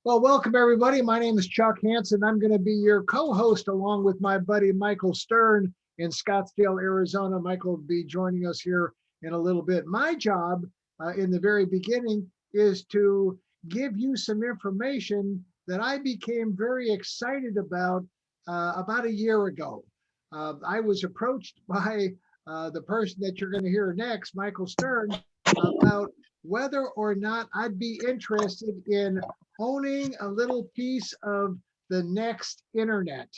Well, welcome everybody. My name is Chuck Hansen. I'm going to be your co-host along with my buddy Michael Stern in Scottsdale, Arizona. Michael will be joining us here in a little bit. My job in the very beginning is to give you some information that I became very excited about a year ago. I was approached by the person that you're going to hear next, Michael Stern, about whether or not I'd be interested in owning a little piece of the next internet.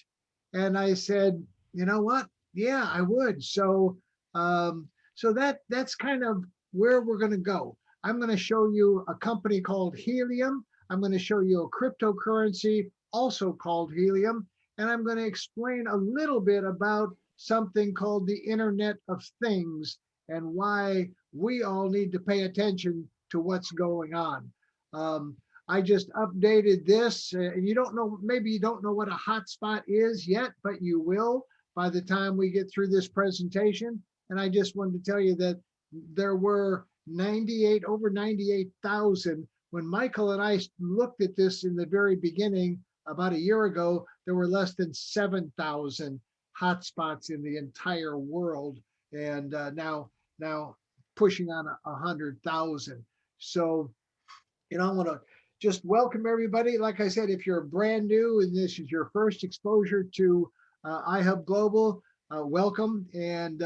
And I said, you know what? Yeah, I would. So that's kind of where we're going to go. I'm going to show you a company called Helium. I'm going to show you a cryptocurrency also called Helium. And I'm going to explain a little bit about something called the Internet of Things and why we all need to pay attention to what's going on. Um, I just updated this. And you don't know, maybe you don't know what a hotspot is yet, but you will by the time we get through this presentation. And I just wanted to tell you that there were over 98,000. When Michael and I looked at this in the very beginning, about a year ago, there were less than 7,000 hotspots in the entire world. And now pushing on 100,000. So, I want to just welcome everybody. Like I said, if you're brand new and this is your first exposure to iHUB Global, welcome. And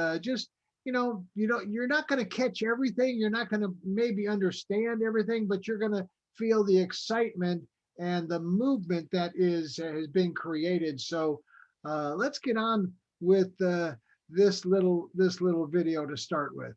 you're not going to catch everything. You're not going to maybe understand everything, but you're going to feel the excitement and the movement that has been created. So let's get on with this little video to start with.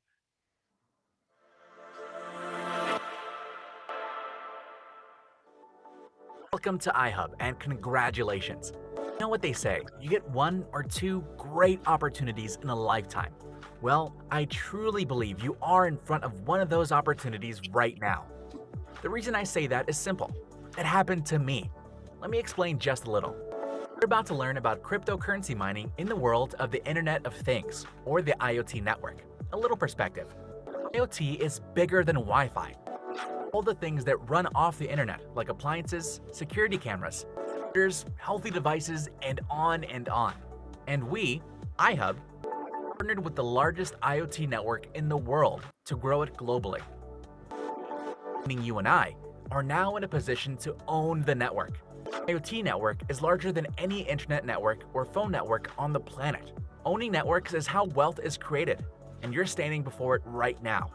Welcome to iHUB and congratulations. You know what they say, you get one or two great opportunities in a lifetime. Well, I truly believe you are in front of one of those opportunities right now. The reason I say that is simple. It happened to me. Let me explain just a little. We're about to learn about cryptocurrency mining in the world of the Internet of Things, or the IoT network. A little perspective. IoT is bigger than Wi-Fi. All the things that run off the internet, like appliances, security cameras, computers, healthy devices, and on and on. And we, iHUB, partnered with the largest IoT network in the world to grow it globally. Meaning you and I are now in a position to own the network. IoT network is larger than any internet network or phone network on the planet. Owning networks is how wealth is created, and you're standing before it right now.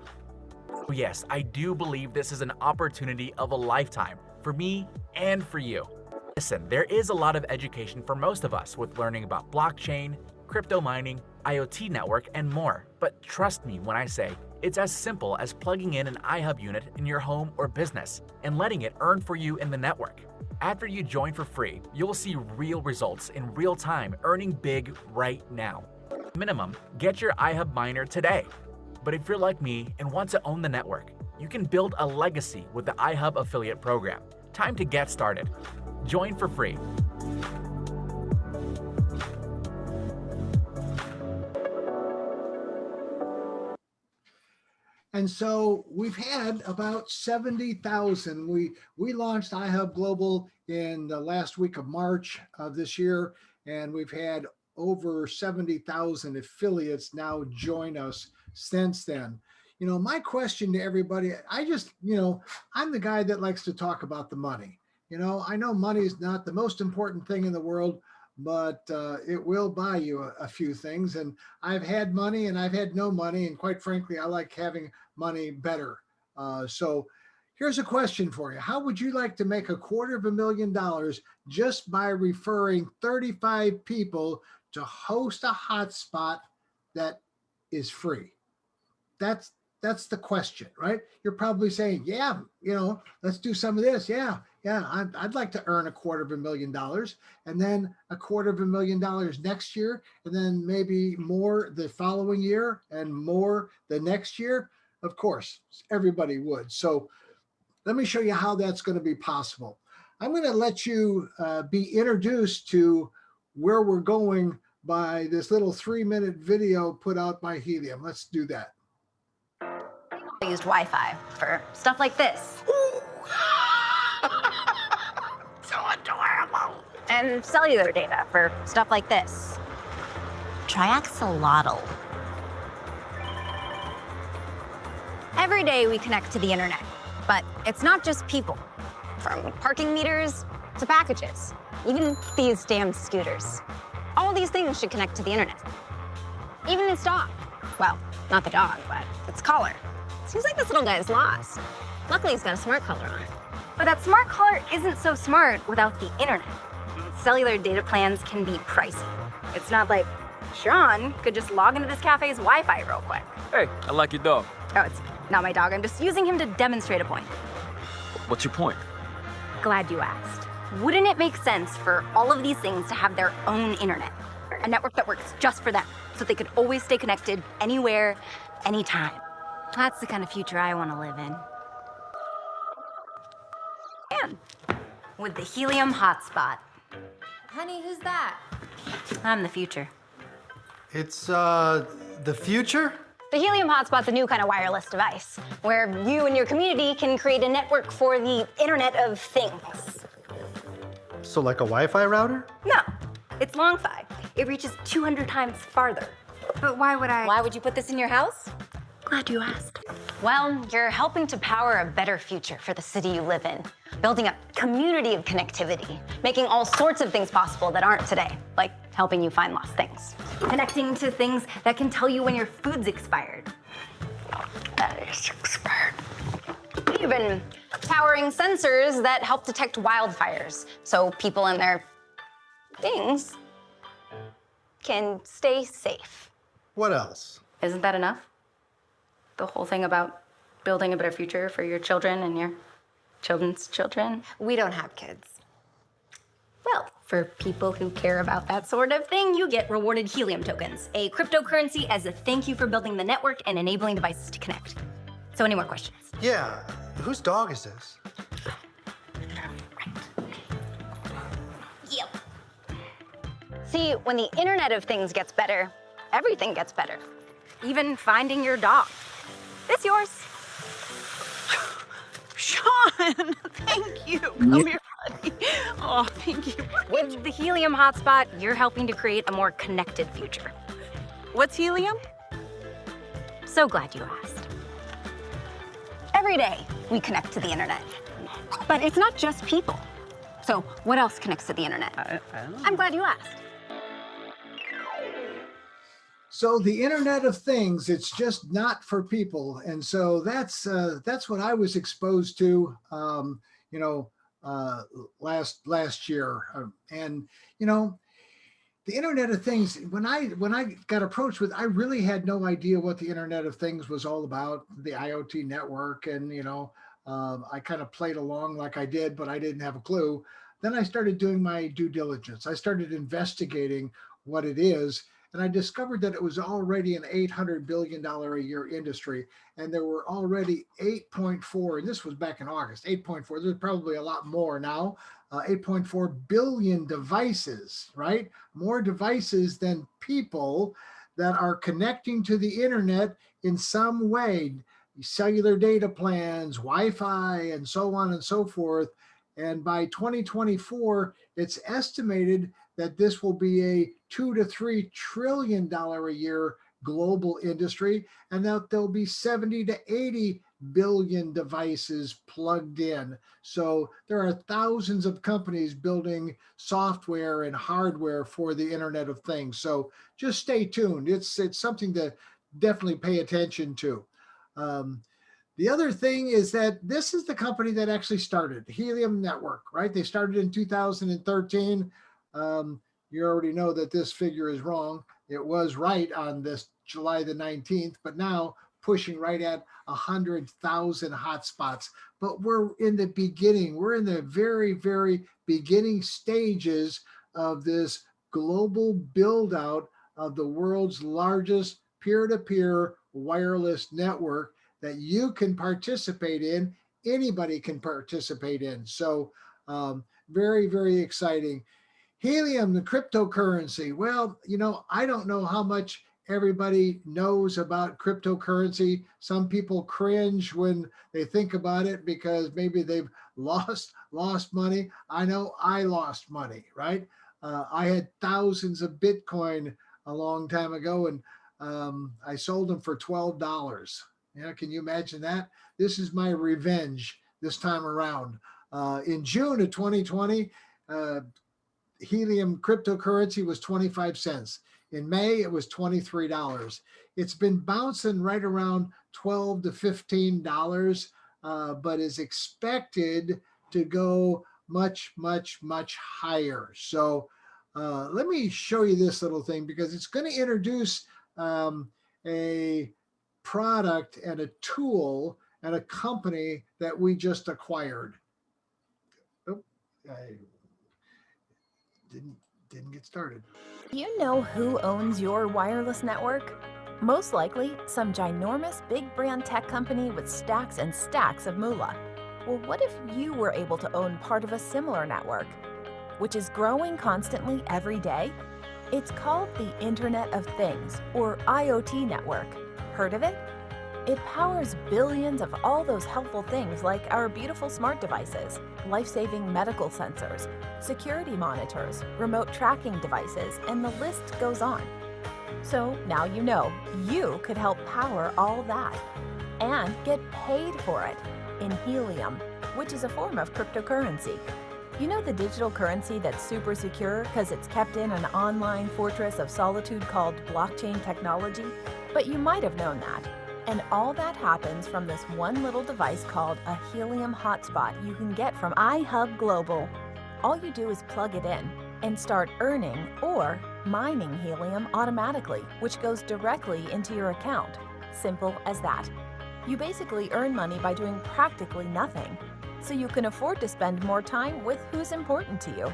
So yes, I do believe this is an opportunity of a lifetime for me and for you. Listen, there is a lot of education for most of us with learning about blockchain, crypto mining, IoT network, and more. But trust me when I say it's as simple as plugging in an iHUB unit in your home or business and letting it earn for you in the network. After you join for free, you'll see real results in real time, earning big right now. Minimum, get your iHUB miner today. But if you're like me and want to own the network, you can build a legacy with the iHUB affiliate program. Time to get started. Join for free. And so we've had about 70,000. We launched iHUB Global in the last week of March of this year, and we've had over 70,000 affiliates now join us since then. My question to everybody, I'm the guy that likes to talk about the money. I know money is not the most important thing in the world, but it will buy you a few things. And I've had money and I've had no money. And quite frankly, I like having money better. So here's a question for you. How would you like to make $250,000 just by referring 35 people to host a hotspot that is free? That's the question, right? You're probably saying, yeah, let's do some of this. Yeah, I'd like to earn $250,000 and then $250,000 next year, and then maybe more the following year and more the next year. Of course, everybody would. So let me show you how that's going to be possible. I'm going to let you be introduced to where we're going by this little 3-minute video put out by Helium. Let's do that. I used Wi-Fi for stuff like this. and cellular data for stuff like this. Triaxolotl. Every day we connect to the internet, but it's not just people. From parking meters to packages, even these damn scooters. All these things should connect to the internet. Even its dog. Well, not the dog, but its collar. Seems like this little guy is lost. Luckily, he's got a smart collar on it. But that smart collar isn't so smart without the internet. Cellular data plans can be pricey. It's not like Sean could just log into this cafe's Wi-Fi real quick. Hey, I like your dog. Oh, it's not my dog. I'm just using him to demonstrate a point. What's your point? Glad you asked. Wouldn't it make sense for all of these things to have their own internet? A network that works just for them, so they could always stay connected anywhere, anytime. That's the kind of future I want to live in. And with the Helium hotspot. Honey, who's that? I'm the future. It's, the future? The Helium hotspot's a new kind of wireless device, where you and your community can create a network for the Internet of Things. So like a Wi-Fi router? No, it's long-fi. It reaches 200 times farther. But why would you put this in your house? Glad you asked. Well, you're helping to power a better future for the city you live in, building a community of connectivity, making all sorts of things possible that aren't today, like helping you find lost things, connecting to things that can tell you when your food's expired. That is expired. Even powering sensors that help detect wildfires, so people and their things can stay safe. What else? Isn't that enough? The whole thing about building a better future for your children and your children's children? We don't have kids. Well, for people who care about that sort of thing, you get rewarded helium tokens, a cryptocurrency as a thank you for building the network and enabling devices to connect. So any more questions? Yeah, whose dog is this? Yep. See, when the Internet of Things gets better, everything gets better. Even finding your dog. It's yours. Sean, thank you. Come here, buddy. Oh, thank you. With the Helium hotspot, you're helping to create a more connected future. What's helium? So glad you asked. Every day, we connect to the internet. But it's not just people. So what else connects to the internet? I don't know. I'm glad you asked. So the Internet of Things, it's just not for people. And so that's what I was exposed to, last year. And, the Internet of Things, when I got approached with, I really had no idea what the Internet of Things was all about, the IoT network. And, I kind of played along like I did, but I didn't have a clue. Then I started doing my due diligence. I started investigating what it is. And I discovered that it was already an $800 billion a year industry. And there were already 8.4, and this was back in August, 8.4, there's probably a lot more now, 8.4 billion devices, right? More devices than people that are connecting to the internet in some way, cellular data plans, Wi-Fi, and so on and so forth. And by 2024, it's estimated that this will be a $2 to $3 trillion a year global industry, and that there'll be 70 to 80 billion devices plugged in. So there are thousands of companies building software and hardware for the Internet of Things. So just stay tuned. It's something to definitely pay attention to. The other thing is that this is the company that actually started Helium Network, right? They started in 2013. You already know that this figure is wrong. It was right on this July the 19th, but now pushing right at 100,000 hotspots. But we're in the beginning. We're in the very, very beginning stages of this global build out of the world's largest peer-to-peer wireless network that you can participate in. Anybody can participate in. So very, very exciting. Helium, the cryptocurrency. Well, I don't know how much everybody knows about cryptocurrency. Some people cringe when they think about it because maybe they've lost money. I know I lost money, right? I had thousands of Bitcoin a long time ago, and I sold them for $12. Yeah, can you imagine that? This is my revenge this time around. In June of 2020, Helium cryptocurrency was 25 cents. In May, it was $23. It's been bouncing right around $12 to $15, but is expected to go much, much, much higher. So let me show you this little thing because it's going to introduce a product and a tool and a company that we just acquired. Oh, I didn't get started. You know who owns your wireless network? Most likely, some ginormous big brand tech company with stacks and stacks of moolah. Well, what if you were able to own part of a similar network, which is growing constantly every day? It's called the Internet of Things, or IoT network. Heard of it? It powers billions of all those helpful things like our beautiful smart devices, life-saving medical sensors, security monitors, remote tracking devices, and the list goes on. So now you know you could help power all that and get paid for it in helium, which is a form of cryptocurrency. You know the digital currency that's super secure because it's kept in an online fortress of solitude called blockchain technology? But you might have known that. And all that happens from this one little device called a helium hotspot you can get from iHUB Global. All you do is plug it in and start earning or mining helium automatically, which goes directly into your account. Simple as that. You basically earn money by doing practically nothing, so you can afford to spend more time with who's important to you.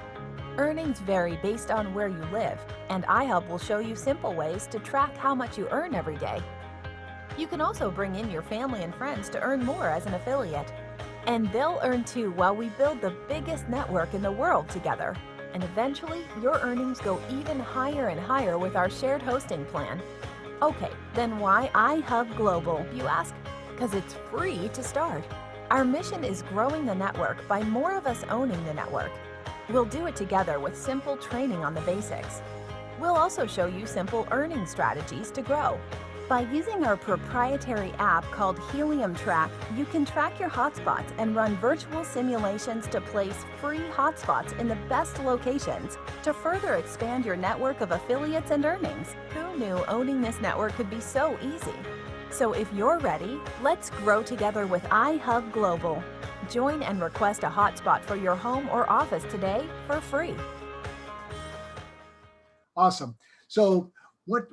Earnings vary based on where you live, and iHUB will show you simple ways to track how much you earn every day. You can also bring in your family and friends to earn more as an affiliate. And they'll earn too while we build the biggest network in the world together. And eventually, your earnings go even higher and higher with our shared hosting plan. Okay, then why iHUB Global, you ask? Because it's free to start. Our mission is growing the network by more of us owning the network. We'll do it together with simple training on the basics. We'll also show you simple earning strategies to grow. By using our proprietary app called Helium Track, you can track your hotspots and run virtual simulations to place free hotspots in the best locations to further expand your network of affiliates and earnings. Who knew owning this network could be so easy? So if you're ready, let's grow together with iHUB Global. Join and request a hotspot for your home or office today for free. Awesome. So what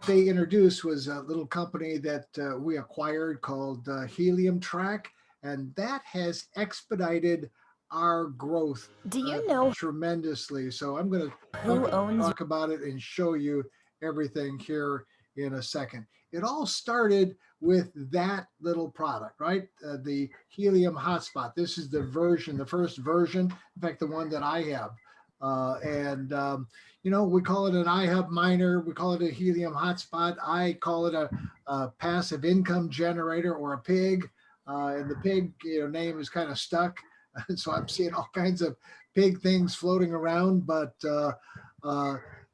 they introduced was a little company that we acquired called Helium Track, and that has expedited our growth Do you know tremendously. So I'm going who to owns talk about it and show you everything here in a second. It all started with that little product, right? The Helium Hotspot. This is the first version, in fact, the one that I have. We call it an iHUB miner. We call it a helium hotspot. I call it a passive income generator or a pig. And the pig name is kind of stuck. And so I'm seeing all kinds of pig things floating around. But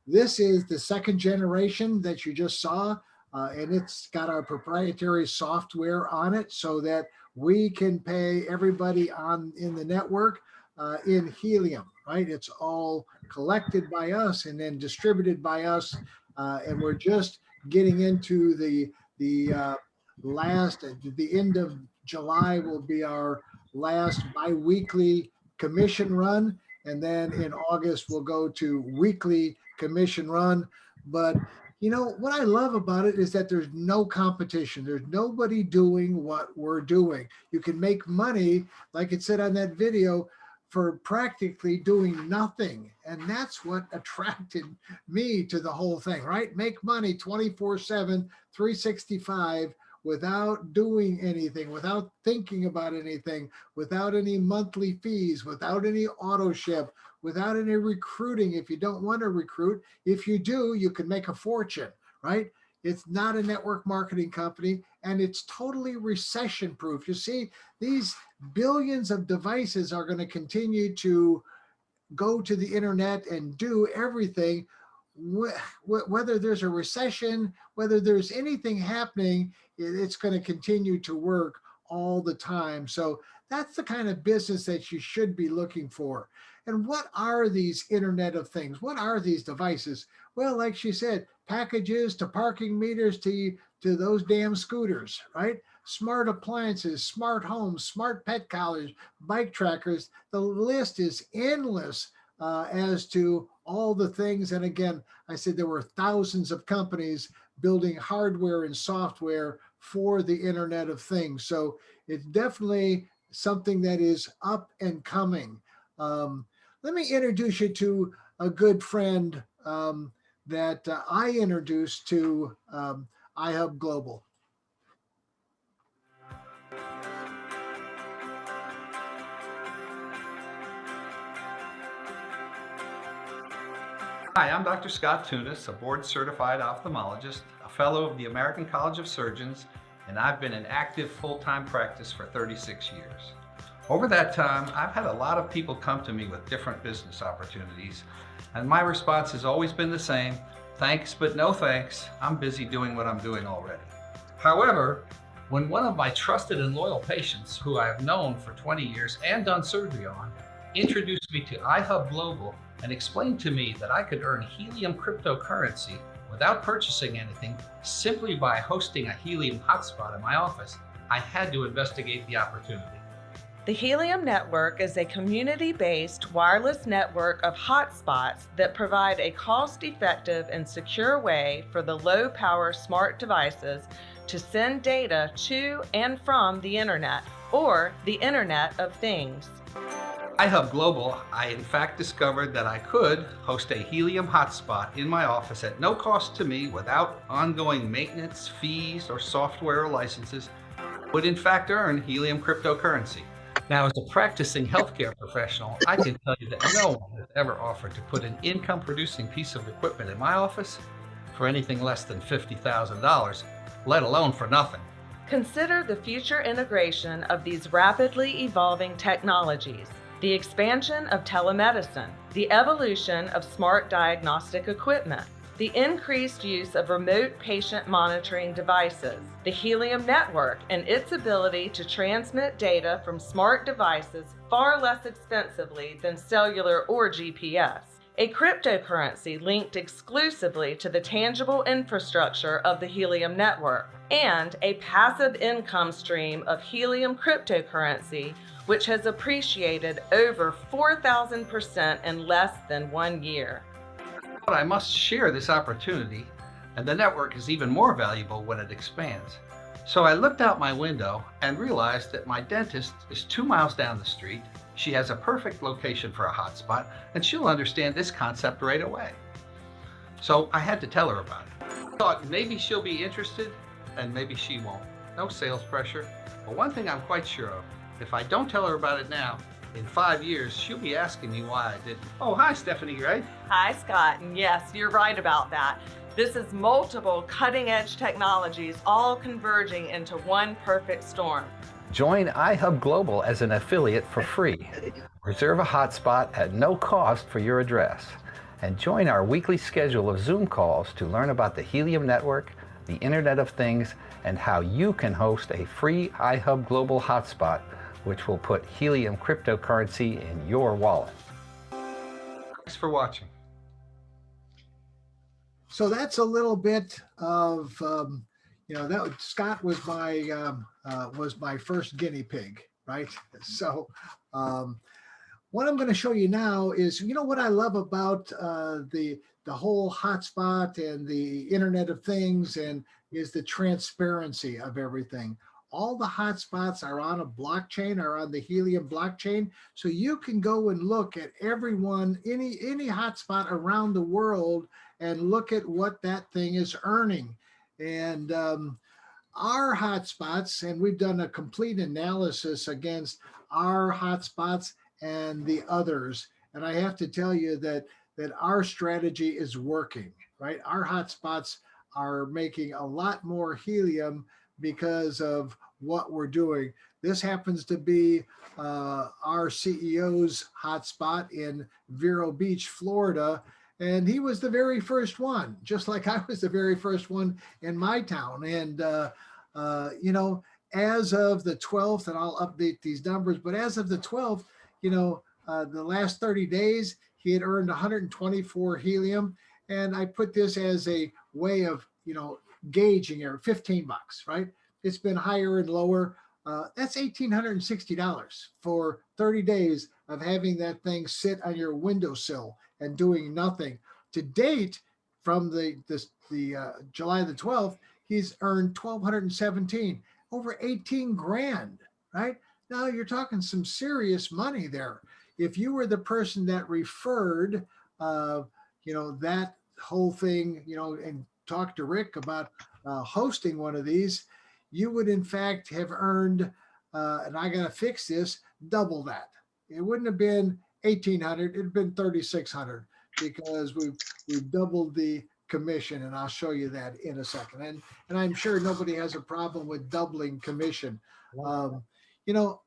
this is the second generation that you just saw. And it's got our proprietary software on it so that we can pay everybody in the network in helium, right? It's all collected by us and then distributed by us. And we're just getting into the end of July will be our last bi-weekly commission run. And then in August, we'll go to weekly commission run. But what I love about it is that there's no competition. There's nobody doing what we're doing. You can make money, like it said on that video, for practically doing nothing. And that's what attracted me to the whole thing, right? Make money 24/7, 365 without doing anything, without thinking about anything, without any monthly fees, without any auto ship, without any recruiting. If you don't want to recruit, if you do, you can make a fortune, right? It's not a network marketing company, and it's totally recession proof. You see, these billions of devices are going to continue to go to the internet and do everything, whether there's a recession, whether there's anything happening, it's going to continue to work all the time. So that's the kind of business that you should be looking for. And what are these Internet of Things? What are these devices? Well, like she said, packages to parking meters to those damn scooters, right? Smart appliances, smart homes, smart pet collars, bike trackers. The list is endless as to all the things. And again, I said there were thousands of companies building hardware and software for the Internet of Things. So it's definitely something that is up and coming. Let me introduce you to a good friend that I introduced to iHUB Global. Hi, I'm Dr. Scott Tunis, a board-certified ophthalmologist, a fellow of the American College of Surgeons, and I've been in active full-time practice for 36 years. Over that time, I've had a lot of people come to me with different business opportunities, and my response has always been the same: thanks, but no thanks. I'm busy doing what I'm doing already. However, when one of my trusted and loyal patients, who I have known for 20 years and done surgery on, introduced me to iHUB Global and explained to me that I could earn helium cryptocurrency without purchasing anything simply by hosting a helium hotspot in my office, I had to investigate the opportunity. The Helium Network is a community-based wireless network of hotspots that provide a cost-effective and secure way for the low-power smart devices to send data to and from the internet, or the Internet of Things. iHUB Global, I in fact discovered that I could host a helium hotspot in my office at no cost to me, without ongoing maintenance, fees, or software or licenses, would in fact earn helium cryptocurrency. Now, as a practicing healthcare professional, I can tell you that no one has ever offered to put an income-producing piece of equipment in my office for anything less than $50,000, let alone for nothing. Consider the future integration of these rapidly evolving technologies, the expansion of telemedicine, the evolution of smart diagnostic equipment, the increased use of remote patient monitoring devices, the Helium Network and its ability to transmit data from smart devices far less expensively than cellular or GPS, a cryptocurrency linked exclusively to the tangible infrastructure of the Helium Network, and a passive income stream of helium cryptocurrency which has appreciated over 4,000% in less than 1 year. But I must share this opportunity, and the network is even more valuable when it expands. So I looked out my window and realized that my dentist is 2 miles down the street. She has a perfect location for a hotspot, and she'll understand this concept right away. So I had to tell her about it. I thought maybe she'll be interested, and maybe she won't. No sales pressure. But one thing I'm quite sure of, if I don't tell her about it now, in 5 years, she'll be asking me why I didn't. Oh, hi, Stephanie, right? Hi, Scott, and yes, you're right about that. This is multiple cutting-edge technologies all converging into one perfect storm. Join iHUB Global as an affiliate for free. Reserve a hotspot at no cost for your address. And join our weekly schedule of Zoom calls to learn about the Helium Network, the Internet of Things, and how you can host a free iHUB Global hotspot, which will put helium cryptocurrency in your wallet. Thanks for watching. So that's a little bit of, that Scott was my first guinea pig, right? So what I'm going to show you now is, what I love about the whole hotspot and the Internet of Things is the transparency of everything. All the hotspots are on a blockchain, are on the Helium blockchain. So you can go and look at everyone, any hotspot around the world, and look at what that thing is earning. And our hotspots, and we've done a complete analysis against our hotspots and the others. And I have to tell you that our strategy is working, right? Our hotspots are making a lot more helium because of what we're doing. This happens to be our CEO's hotspot in Vero Beach, Florida. And he was the very first one, just like I was the very first one in my town. And, you know, as of the 12th, and I'll update these numbers, but as of the 12th, you know, the last 30 days, he had earned 124 helium. And I put this as a way of, you know, gauging it, $15, right? It's been higher and lower. That's $1,860 for 30 days of having that thing sit on your windowsill and doing nothing. To date, from the July the 12th, he's earned 1,217, over 18 grand, right? Now you're talking some serious money there. If you were the person that referred, you know, that whole thing, you know, and talked to Rick about hosting one of these, you would in fact have earned, and I got to fix this, double that. It wouldn't have been 1,800, it'd been 3,600 because we've doubled the commission, and I'll show you that in a second. And I'm sure nobody has a problem with doubling commission. You know,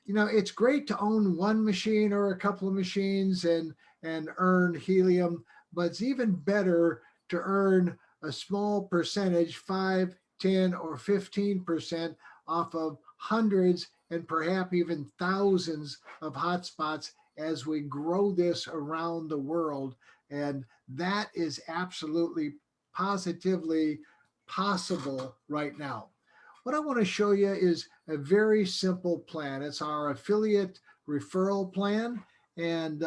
it's great to own one machine or a couple of machines and earn helium, but it's even better to earn a small percentage, 5, 10, or 15% off of hundreds and perhaps even thousands of hotspots as we grow this around the world. And that is absolutely positively possible right now. What I want to show you is a very simple plan. It's our affiliate referral plan. And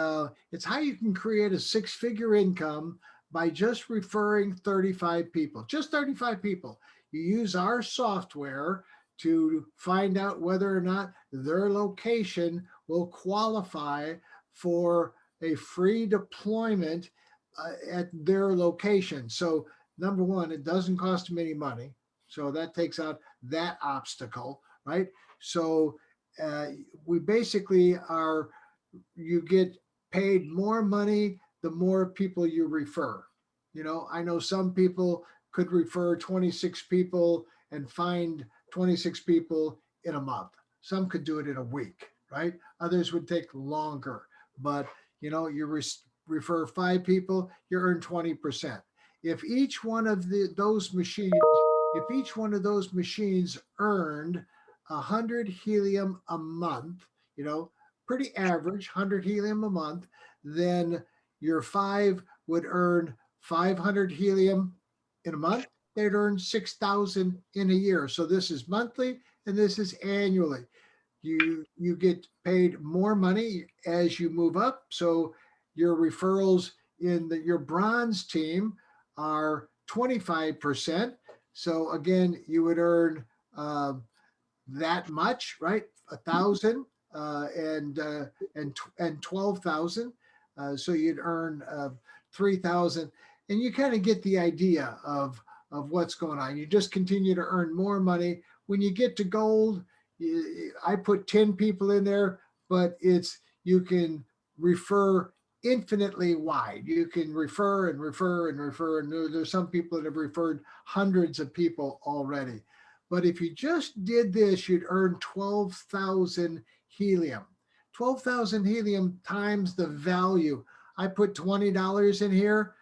it's how you can create a 6-figure income by just referring 35 people, just 35 people. You use our software to find out whether or not their location will qualify for a free deployment at their location. So number one, it doesn't cost them any money. So that takes out that obstacle, right? So we basically you get paid more money the more people you refer. You know, I know some people could refer 26 people and find 26 people in a month. Some could do it in a week, right? Others would take longer. But, you know, you refer 5 people, you earn 20%. If each one of those machines earned 100 helium a month, you know, pretty average, 100 helium a month, then your 5 would earn 500 helium in a month. They'd earn 6,000 in a year. So this is monthly and this is annually. You get paid more money as you move up. So your referrals in your bronze team are 25%. So again, you would earn that much, right? 1,000 and 12,000. So you'd earn 3,000, and you kind of get the idea of what's going on. You just continue to earn more money. When you get to gold, I put 10 people in there, but you can refer infinitely wide. You can refer and refer and refer, and there's some people that have referred hundreds of people already. But if you just did this, you'd earn 12,000 helium. 12,000 helium times the value. I put $20 in here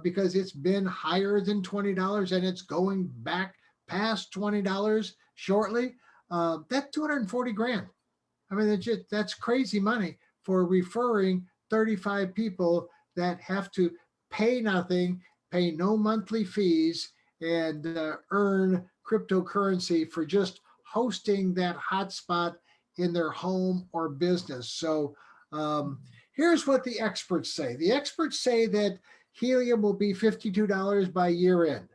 because it's been higher than $20 and it's going back past $20 shortly. That's 240 grand. I mean, that's crazy money for referring 35 people that have to pay nothing, pay no monthly fees, and earn cryptocurrency for just hosting that hotspot in their home or business. So here's what the experts say. The experts say that helium will be $52 by year end.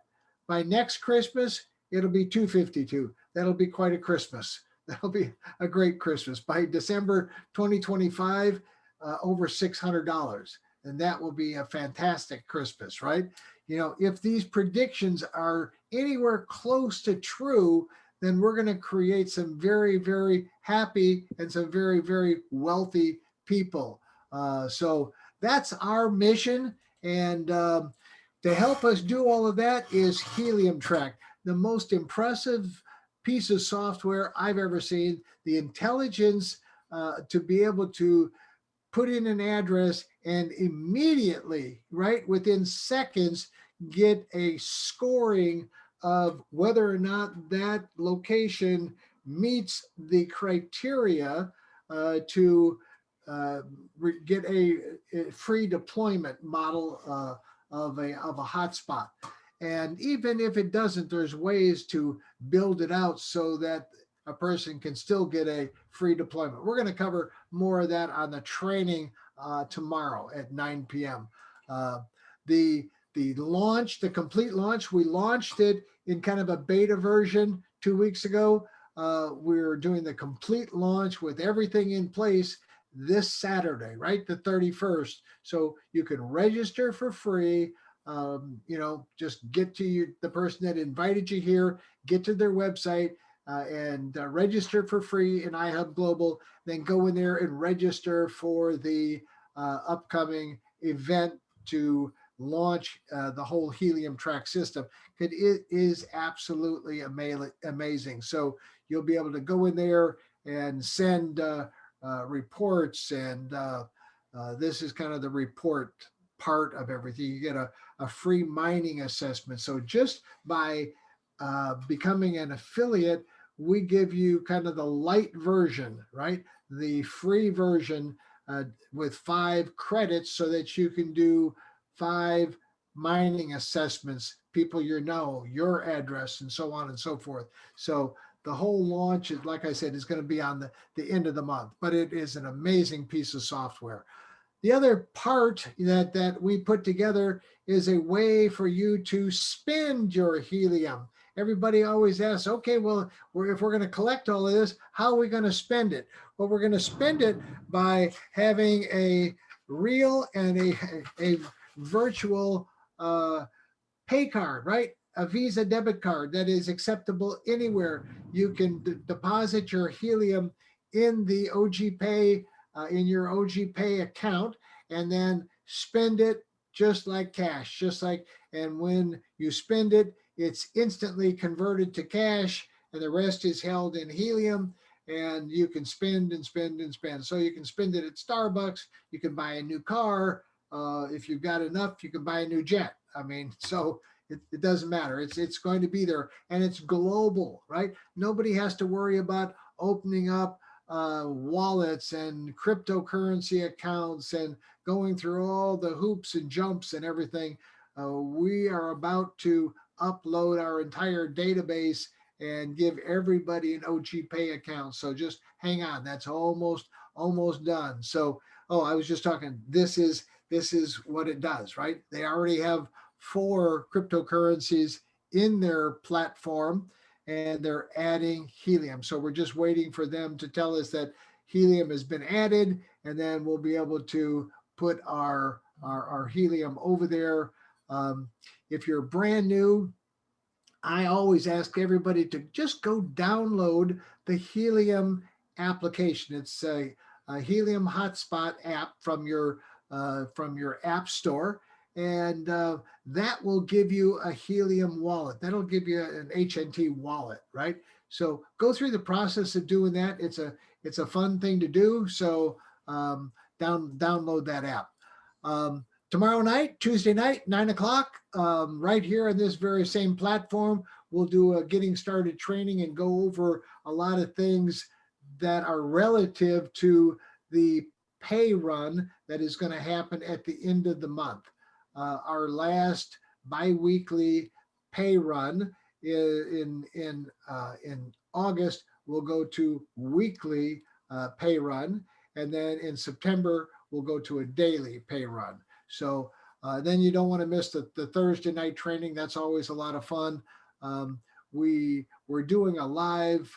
By next Christmas, it'll be $252. That'll be quite a Christmas. That'll be a great Christmas. By December 2025, over $600. And that will be a fantastic Christmas, right? You know, if these predictions are anywhere close to true, then we're going to create some very, very happy and some very, very wealthy people. So that's our mission. And To help us do all of that is Helium Track, the most impressive piece of software I've ever seen. The intelligence to be able to put in an address and immediately, right within seconds, get a scoring of whether or not that location meets the criteria to get a free deployment model of a hotspot. And even if it doesn't, there's ways to build it out so that a person can still get a free deployment. We're going to cover more of that on the training tomorrow at 9 p.m. The launch, the complete launch, we launched it in kind of a beta version 2 weeks ago. We're doing the complete launch with everything in place this Saturday, right? The 31st. So you can register for free. Just get to the person that invited you here, get to their website, and register for free in iHUB Global, then go in there and register for the upcoming event to launch the whole Helium Track system. It is absolutely amazing. So you'll be able to go in there and send reports, and this is kind of the report part of everything. You get a free mining assessment. So just by becoming an affiliate, we give you kind of the light version, right? The free version with 5 credits so that you can do 5 mining assessments, people your address, and so on and so forth. So the whole launch, is, like I said, is going to be on the end of the month, but it is an amazing piece of software. The other part that we put together is a way for you to spend your helium. Everybody always asks, okay, well, if we're going to collect all of this, how are we going to spend it? Well, we're going to spend it by having a real and a virtual pay card, right? A Visa debit card that is acceptable anywhere. You can deposit your helium in the OG Pay, in your OG Pay account, and then spend it just like cash, and when you spend it, it's instantly converted to cash, and the rest is held in helium, and you can spend and spend and spend. So you can spend it at Starbucks, you can buy a new car, if you've got enough, you can buy a new jet. I mean, so it doesn't matter. It's going to be there, and it's global, right? Nobody has to worry about opening up wallets and cryptocurrency accounts and going through all the hoops and jumps and everything. We are about to upload our entire database and give everybody an OG Pay account. So just hang on, that's almost done. So, I was just talking, this is what it does, right? They already have 4 cryptocurrencies in their platform, and they're adding helium. So we're just waiting for them to tell us that helium has been added, and then we'll be able to put our helium over there. If you're brand new, I always ask everybody to just go download the Helium application. It's a Helium Hotspot app from your app store, and that will give you a Helium wallet. That'll give you an HNT wallet, right? So go through the process of doing that. It's a fun thing to do. So download that app. Tomorrow night, Tuesday night, 9:00, right here on this very same platform, we'll do a getting started training and go over a lot of things that are relative to the pay run that is going to happen at the end of the month. Our last biweekly pay run in August will go to weekly pay run, and then in September we'll go to a daily pay run. So then you don't want to miss the Thursday night training. That's always a lot of fun. We're doing a live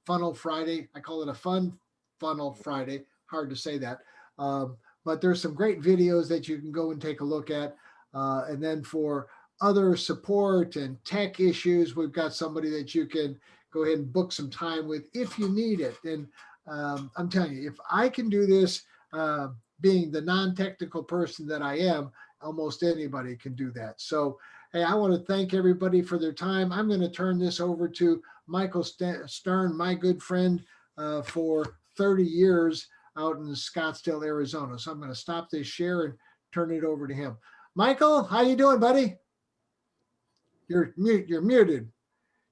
funnel Friday. I call it a fun funnel Friday. Hard to say that. But there's some great videos that you can go and take a look at. And then for other support and tech issues, we've got somebody that you can go ahead and book some time with if you need it. And I'm telling you, if I can do this, being the non-technical person that I am, almost anybody can do that. So, hey, I want to thank everybody for their time. I'm going to turn this over to Michael Stern, my good friend for 30 years out in Scottsdale, Arizona. So I'm going to stop this share and turn it over to him. Michael, how you doing, buddy? You're muted.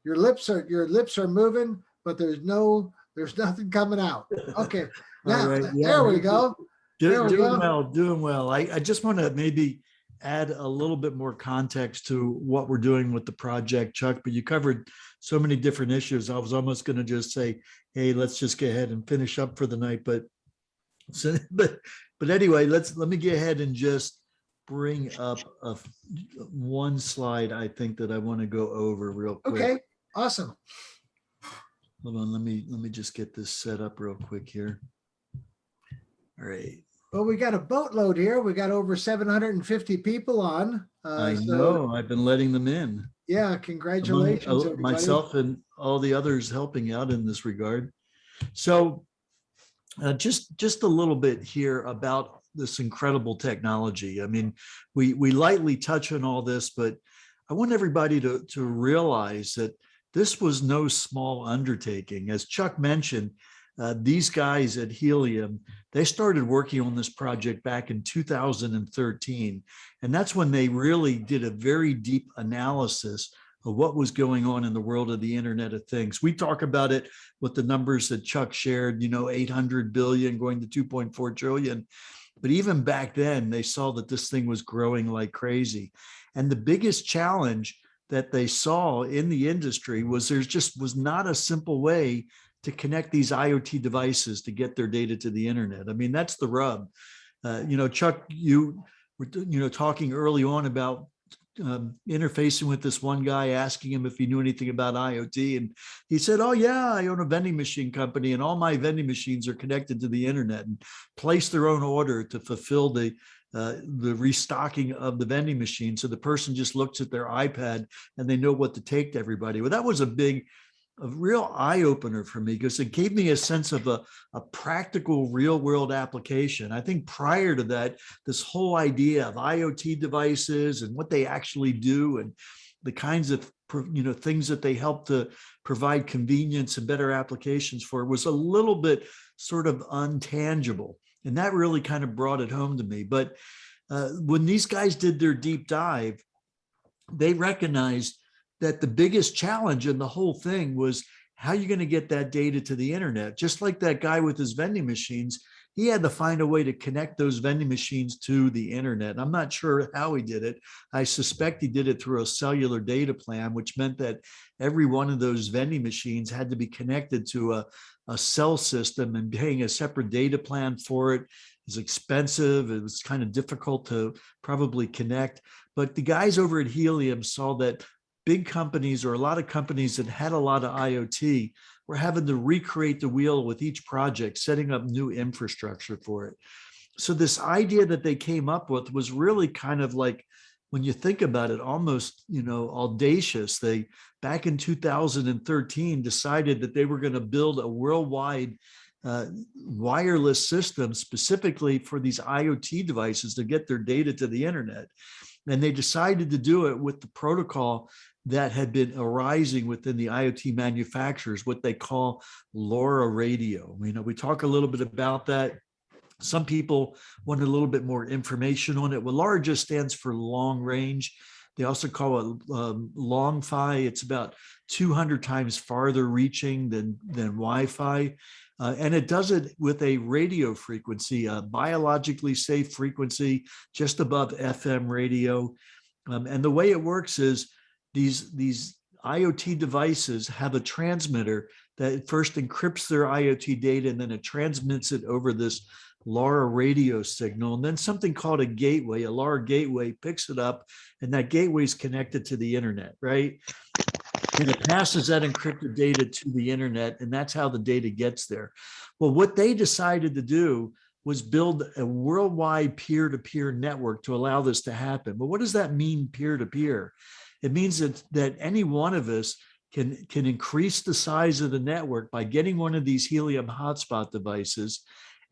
Your lips are moving, but there's nothing coming out. Okay. Now, right, yeah, there we go. Doing well. I just want to maybe add a little bit more context to what we're doing with the project, Chuck, but you covered so many different issues. I was almost going to just say, hey, let's just go ahead and finish up for the night. But anyway, let me go ahead and just bring up one slide I think that I want to go over real quick. Okay, awesome. Hold on, let me just get this set up real quick here. All right. Well, we got a boatload here. We got over 750 people on. I know. I've been letting them in. Yeah, congratulations, everybody. Myself and all the others helping out in this regard. So just a little bit here about this incredible technology. I mean, we lightly touch on all this, but I want everybody to realize that this was no small undertaking. As Chuck mentioned, these guys at Helium, they started working on this project back in 2013. And that's when they really did a very deep analysis of what was going on in the world of the Internet of Things. We talk about it with the numbers that Chuck shared, 800 billion going to 2.4 trillion. But even back then, they saw that this thing was growing like crazy. And the biggest challenge that they saw in the industry was there just was not a simple way to connect these IoT devices to get their data to the internet. I mean, that's the rub. Chuck, you were talking early on about interfacing with this one guy, asking him if he knew anything about IoT. And he said, oh yeah, I own a vending machine company and all my vending machines are connected to the internet and place their own order to fulfill the restocking of the vending machine. So the person just looks at their iPad and they know what to take to everybody. Well, that was a real eye opener for me because it gave me a sense of a practical real world application. I think prior to that, this whole idea of IoT devices and what they actually do and the kinds of things that they help to provide convenience and better applications for was a little bit sort of untangible. And that really kind of brought it home to me. But when these guys did their deep dive, they recognized that the biggest challenge in the whole thing was how you're going to get that data to the internet. Just like that guy with his vending machines, he had to find a way to connect those vending machines to the internet. I'm not sure how he did it. I suspect he did it through a cellular data plan, which meant that every one of those vending machines had to be connected to a cell system, and paying a separate data plan for it is expensive. It was kind of difficult to probably connect. But the guys over at Helium saw that big companies, or a lot of companies that had a lot of IoT, were having to recreate the wheel with each project, setting up new infrastructure for it. So this idea that they came up with was really kind of like, when you think about it, almost, audacious. They, back in 2013, decided that they were going to build a worldwide wireless system specifically for these IoT devices to get their data to the internet. And they decided to do it with the protocol that had been arising within the IoT manufacturers, what they call LoRa radio. We talk a little bit about that. Some people want a little bit more information on it. Well, LoRa just stands for long range. They also call it long-fi. It's about 200 times farther reaching than Wi-Fi. And it does it with a radio frequency, a biologically safe frequency just above FM radio. And the way it works is these IoT devices have a transmitter that first encrypts their IoT data, and then it transmits it over this LoRa radio signal. And then something called a gateway, a LoRa gateway, picks it up, and that gateway is connected to the internet, right? And it passes that encrypted data to the internet, and that's how the data gets there. Well, what they decided to do was build a worldwide peer-to-peer network to allow this to happen. But what does that mean, peer-to-peer? It means that any one of us can increase the size of the network by getting one of these Helium hotspot devices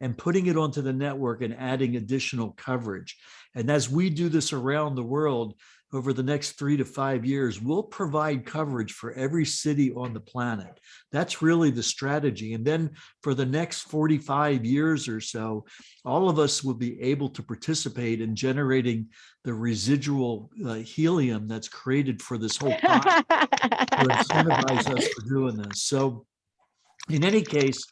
and putting it onto the network and adding additional coverage. And as we do this around the world over the next 3 to 5 years, we'll provide coverage for every city on the planet. That's really the strategy. And then for the next 45 years or so, all of us will be able to participate in generating the residual helium that's created for this whole project to incentivize us for doing this. So in any case,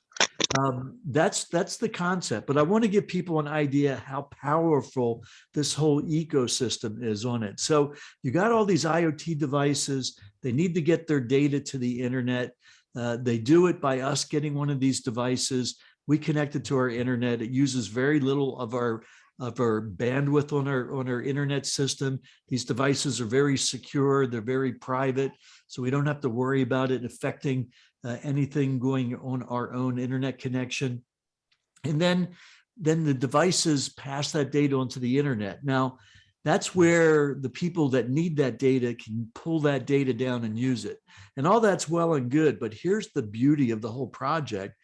that's the concept. But I want to give people an idea how powerful this whole ecosystem is on it. So you got all these IoT devices. They need to get their data to the internet. They do it by us getting one of these devices. We connect it to our internet. It uses very little of our bandwidth on our internet system. These devices are very secure. They're very private, so we don't have to worry about it affecting anything going on our own internet connection. And then the devices pass that data onto the internet. Now, that's where the people that need that data can pull that data down and use it. And all that's well and good, but here's the beauty of the whole project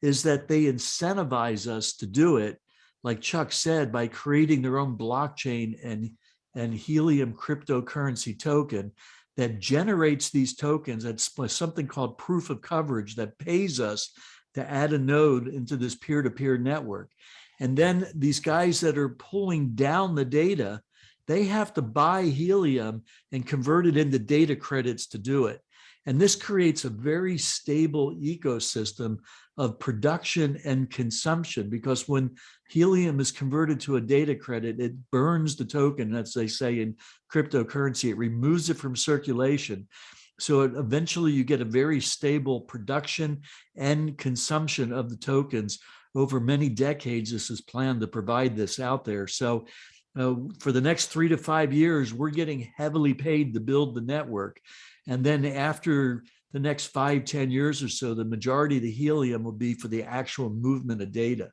is that they incentivize us to do it, like Chuck said, by creating their own blockchain and helium cryptocurrency token that generates these tokens. That's something called proof of coverage that pays us to add a node into this peer-to-peer network. And then these guys that are pulling down the data, they have to buy helium and convert it into data credits to do it. And this creates a very stable ecosystem of production and consumption, because when helium is converted to a data credit, it burns the token, as they say in cryptocurrency. It removes it from circulation. So eventually you get a very stable production and consumption of the tokens over many decades. This is planned to provide this out there. So for the next 3 to 5 years, we're getting heavily paid to build the network. And then after the next 5-10 years or so, the majority of the helium will be for the actual movement of data.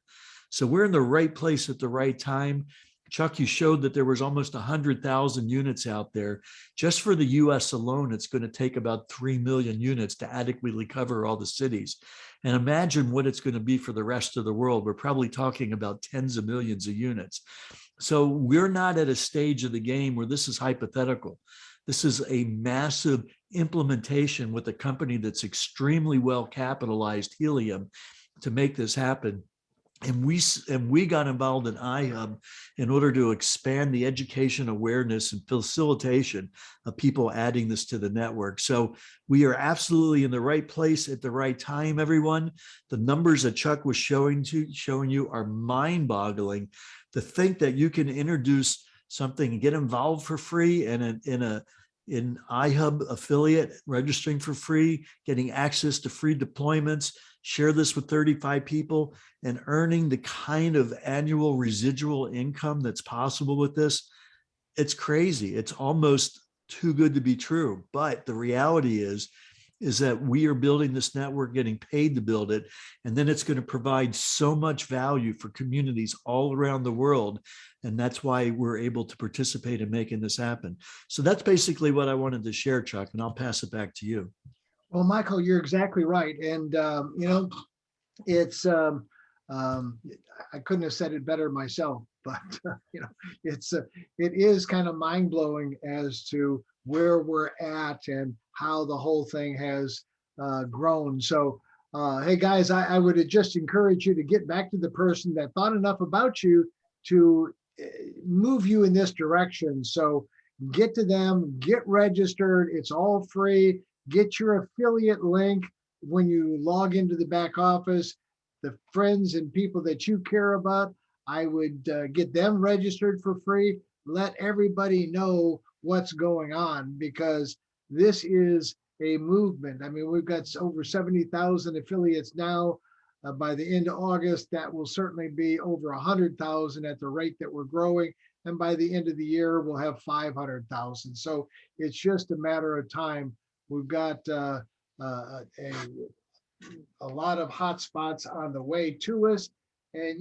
So we're in the right place at the right time. Chuck, you showed that there was almost 100,000 units out there. Just for the US alone, it's going to take about 3 million units to adequately cover all the cities. And imagine what it's going to be for the rest of the world. We're probably talking about tens of millions of units. So we're not at a stage of the game where this is hypothetical. This is a massive implementation with a company that's extremely well capitalized, Helium, to make this happen. And we got involved in iHUB in order to expand the education, awareness, and facilitation of people adding this to the network. So we are absolutely in the right place at the right time, everyone. The numbers that Chuck was showing you are mind-boggling. To think that you can introduce something and get involved for free and in iHUB affiliate, registering for free, getting access to free deployments, share this with 35 people, and earning the kind of annual residual income that's possible with this. It's crazy. It's almost too good to be true. But the reality is that we are building this network, getting paid to build it, and then it's going to provide so much value for communities all around the world. And that's why we're able to participate in making this happen. So that's basically what I wanted to share, Chuck, and I'll pass it back to you. Well, Michael, you're exactly right. And, it's, I couldn't have said it better myself, but, it is kind of mind blowing as to where we're at and how the whole thing has grown. So, hey guys, I would just encourage you to get back to the person that thought enough about you to move you in this direction. So get to them, get registered. It's all free. Get your affiliate link when you log into the back office. The friends and people that you care about, I would get them registered for free. Let everybody know what's going on, because this is a movement. I mean, we've got over 70,000 affiliates now. By the end of August, that will certainly be over 100,000 at the rate that we're growing. And by the end of the year, we'll have 500,000. So it's just a matter of time. We've got a lot of hotspots on the way to us. And,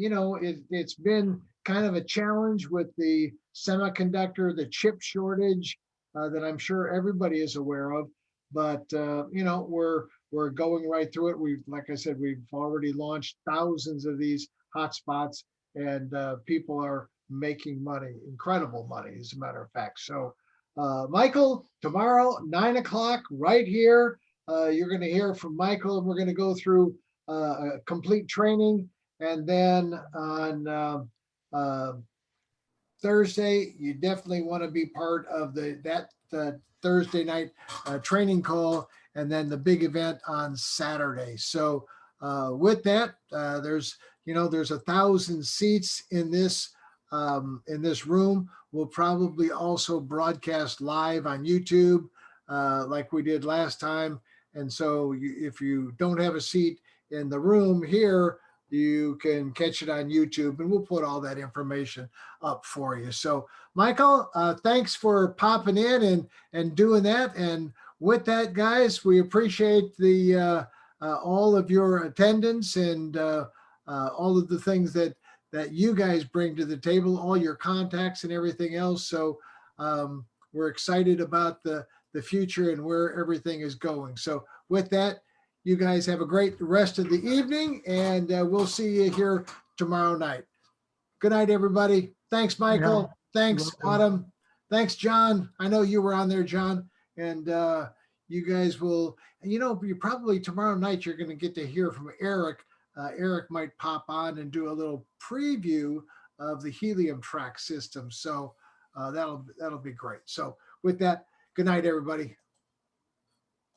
it's been kind of a challenge with the semiconductor, the chip shortage that I'm sure everybody is aware of. But, we're we're going right through it. Like I said, we've already launched thousands of these hotspots, and people are making money, incredible money, as a matter of fact. So, Michael, tomorrow, 9 o'clock, right here, you're going to hear from Michael, and we're going to go through a complete training. And then on Thursday, you definitely want to be part of that Thursday night training call, and then the big event on Saturday. So with that, there's 1,000 seats in this room. We'll probably also broadcast live on YouTube like we did last time. And so if you don't have a seat in the room here, you can catch it on YouTube, and we'll put all that information up for you. So, Michael, thanks for popping in and doing that. And with that, guys, we appreciate the all of your attendance and all of the things that you guys bring to the table, all your contacts and everything else. So we're excited about the future and where everything is going. So with that, you guys have a great rest of the evening, and we'll see you here tomorrow night. Good night, everybody. Thanks, Michael. Thanks, Autumn. Thanks, John. I know you were on there, John. And you guys will, you probably tomorrow night, you're going to get to hear from Eric. Eric might pop on and do a little preview of the helium track system. So that'll be great. So with that, good night, everybody.